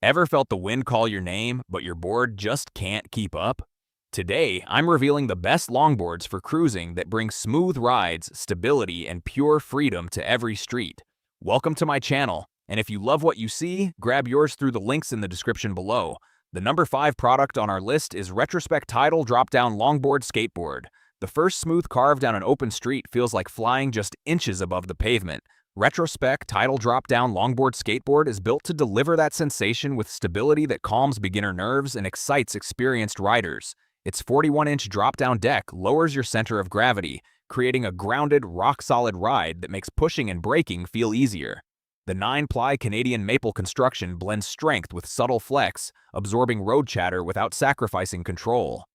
Ever felt the wind call your name, but your board just can't keep up? Today, I'm revealing the best longboards for cruising that bring smooth rides, stability, and pure freedom to every street. Welcome to my channel, and if you love what you see, grab yours through the links in the description below. The number 5 product on our list is Retrospec Tidal Drop-Down Longboard Skateboard. The first smooth carve down an open street feels like flying just inches above the pavement. Retrospec Tidal Drop-Down Longboard Skateboard is built to deliver that sensation with stability that calms beginner nerves and excites experienced riders. Its 41-inch drop-down deck lowers your center of gravity, creating a grounded, rock-solid ride that makes pushing and braking feel easier. The 9-ply Canadian maple construction blends strength with subtle flex, absorbing road chatter without sacrificing control.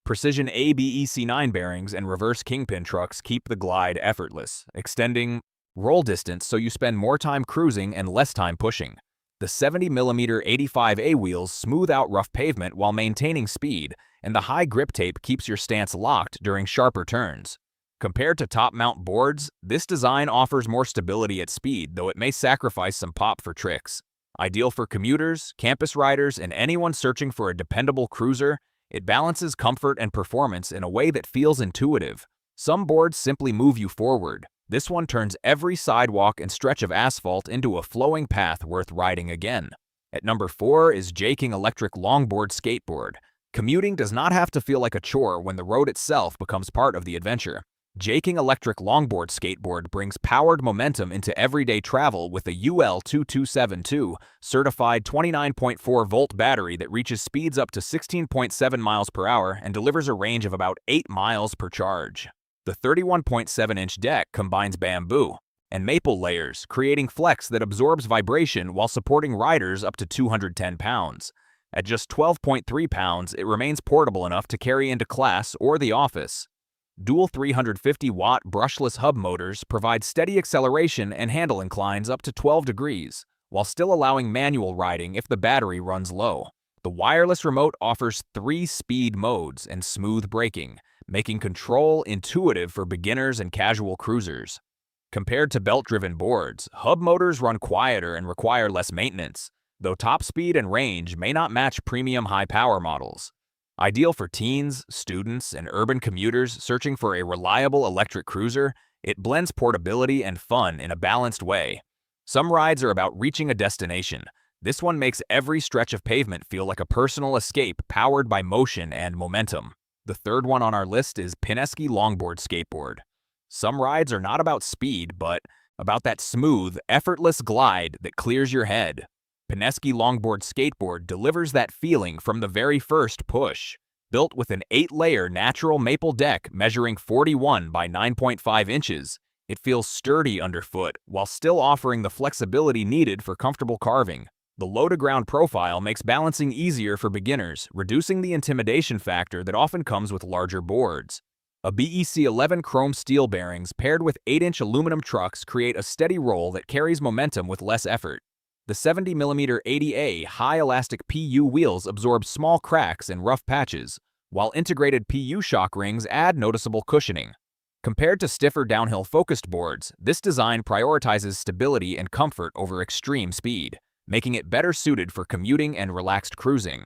Precision ABEC9 bearings and reverse kingpin trucks keep the glide effortless, extending roll distance so you spend more time cruising and less time pushing. The 70mm 85A wheels smooth out rough pavement while maintaining speed, and the high grip tape keeps your stance locked during sharper turns. Compared to top-mount boards, this design offers more stability at speed, though it may sacrifice some pop for tricks. Ideal for commuters, campus riders, and anyone searching for a dependable cruiser, it balances comfort and performance in a way that feels intuitive. Some boards simply move you forward. This one turns every sidewalk and stretch of asphalt into a flowing path worth riding again. At number 4 is Jking Electric Longboard Skateboard. Commuting does not have to feel like a chore when the road itself becomes part of the adventure. Jking Electric Longboard Skateboard brings powered momentum into everyday travel with a UL2272 certified 29.4-volt battery that reaches speeds up to 16.7 miles per hour and delivers a range of about 8 miles per charge. The 31.7-inch deck combines bamboo and maple layers, creating flex that absorbs vibration while supporting riders up to 210 pounds. At just 12.3 pounds, it remains portable enough to carry into class or the office. Dual 350-watt brushless hub motors provide steady acceleration and handle inclines up to 12 degrees, while still allowing manual riding if the battery runs low. The wireless remote offers 3 speed modes and smooth braking, making control intuitive for beginners and casual cruisers. Compared to belt-driven boards, hub motors run quieter and require less maintenance, though top speed and range may not match premium high-power models. Ideal for teens, students, and urban commuters searching for a reliable electric cruiser, it blends portability and fun in a balanced way. Some rides are about reaching a destination. This one makes every stretch of pavement feel like a personal escape powered by motion and momentum. The third one on our list is PINESKY Longboard Skateboard. Some rides are not about speed, but about that smooth, effortless glide that clears your head. PINESKY Longboard Skateboard delivers that feeling from the very first push. Built with an 8-layer natural maple deck measuring 41 by 9.5 inches, it feels sturdy underfoot while still offering the flexibility needed for comfortable carving. The low-to-ground profile makes balancing easier for beginners, reducing the intimidation factor that often comes with larger boards. A BEC11 chrome steel bearings paired with 8-inch aluminum trucks create a steady roll that carries momentum with less effort. The 70mm 80A high-elastic PU wheels absorb small cracks and rough patches, while integrated PU shock rings add noticeable cushioning. Compared to stiffer downhill-focused boards, this design prioritizes stability and comfort over extreme speed, making it better suited for commuting and relaxed cruising.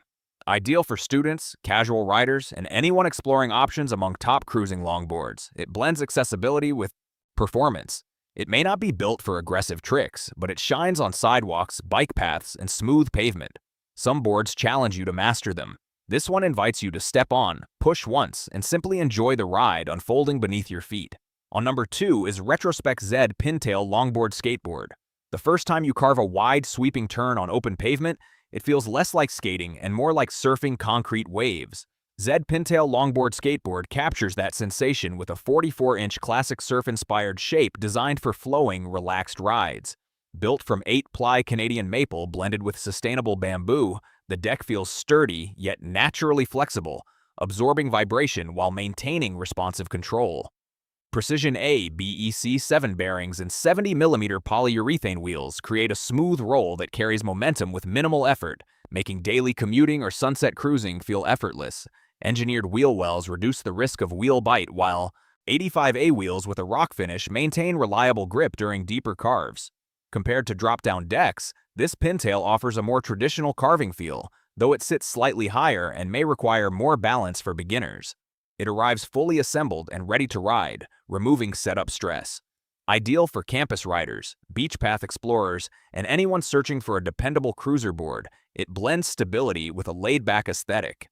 Ideal for students, casual riders, and anyone exploring options among top cruising longboards, it blends accessibility with performance. It may not be built for aggressive tricks, but it shines on sidewalks, bike paths, and smooth pavement. Some boards challenge you to master them. This one invites you to step on, push once, and simply enjoy the ride unfolding beneath your feet. On number 2 is Retrospec Z Pintail Longboard Skateboard. The first time you carve a wide, sweeping turn on open pavement, it feels less like skating and more like surfing concrete waves. Z Pintail Longboard Skateboard captures that sensation with a 44-inch classic surf-inspired shape designed for flowing, relaxed rides. Built from 8-ply Canadian maple blended with sustainable bamboo, the deck feels sturdy yet naturally flexible, absorbing vibration while maintaining responsive control. Precision ABEC7 bearings and 70mm polyurethane wheels create a smooth roll that carries momentum with minimal effort, making daily commuting or sunset cruising feel effortless. Engineered wheel wells reduce the risk of wheel bite, while 85A wheels with a rock finish maintain reliable grip during deeper carves. Compared to drop-down decks, This pintail offers a more traditional carving feel, though it sits slightly higher and may require more balance for beginners. It arrives fully assembled and ready to ride, removing setup stress. Ideal for campus riders, beach path explorers, and anyone searching for a dependable cruiser board, it blends stability with a laid-back aesthetic.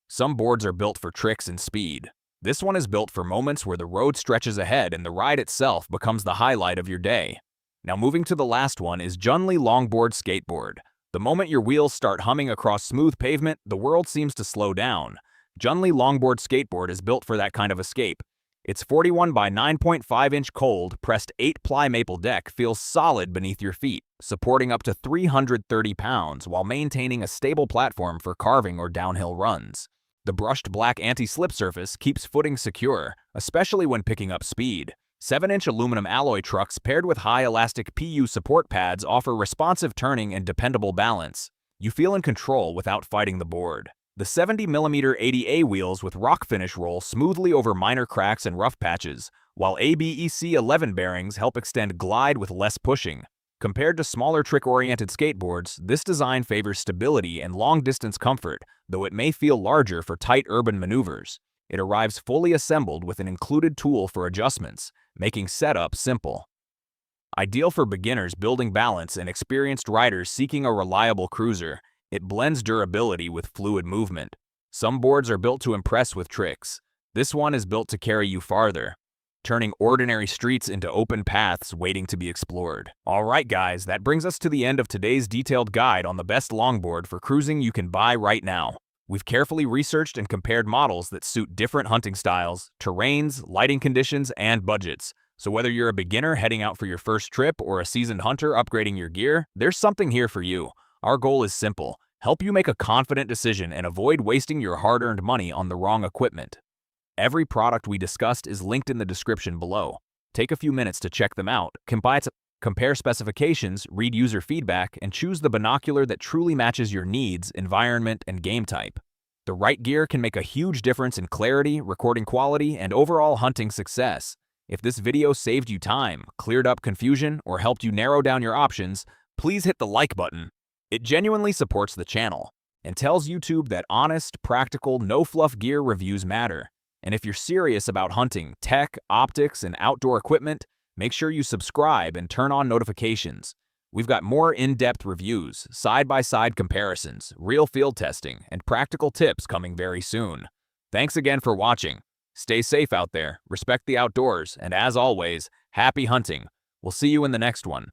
Some boards are built for tricks and speed. This one is built for moments where the road stretches ahead and the ride itself becomes the highlight of your day. Now moving to the last one is Junli Longboard Skateboard. The moment your wheels start humming across smooth pavement, the world seems to slow down. Junli Longboard Skateboard is built for that kind of escape. Its 41 by 9.5-inch cold, pressed 8-ply maple deck feels solid beneath your feet, supporting up to 330 pounds while maintaining a stable platform for carving or downhill runs. The brushed black anti-slip surface keeps footing secure, especially when picking up speed. 7-inch aluminum alloy trucks paired with high-elastic PU support pads offer responsive turning and dependable balance. You feel in control without fighting the board. The 70mm 80A wheels with rock finish roll smoothly over minor cracks and rough patches, while ABEC 11 bearings help extend glide with less pushing. Compared to smaller trick-oriented skateboards, this design favors stability and long-distance comfort, though it may feel larger for tight urban maneuvers. It arrives fully assembled with an included tool for adjustments, making setup simple. Ideal for beginners building balance and experienced riders seeking a reliable cruiser, it blends durability with fluid movement. Some boards are built to impress with tricks. This one is built to carry you farther, turning ordinary streets into open paths waiting to be explored. Alright guys, that brings us to the end of today's detailed guide on the best longboard for cruising you can buy right now. We've carefully researched and compared models that suit different hunting styles, terrains, lighting conditions, and budgets. So whether you're a beginner heading out for your first trip or a seasoned hunter upgrading your gear, there's something here for you. Our goal is simple: help you make a confident decision and avoid wasting your hard-earned money on the wrong equipment. Every product we discussed is linked in the description below. Take a few minutes to check them out, compare specifications, read user feedback, and choose the binocular that truly matches your needs, environment, and game type. The right gear can make a huge difference in clarity, recording quality, and overall hunting success. If this video saved you time, cleared up confusion, or helped you narrow down your options, please hit the like button. It genuinely supports the channel and tells YouTube that honest, practical, no-fluff gear reviews matter. And if you're serious about hunting, tech, optics, and outdoor equipment, make sure you subscribe and turn on notifications. We've got more in-depth reviews, side-by-side comparisons, real field testing, and practical tips coming very soon. Thanks again for watching. Stay safe out there, respect the outdoors, and as always, happy hunting. We'll see you in the next one.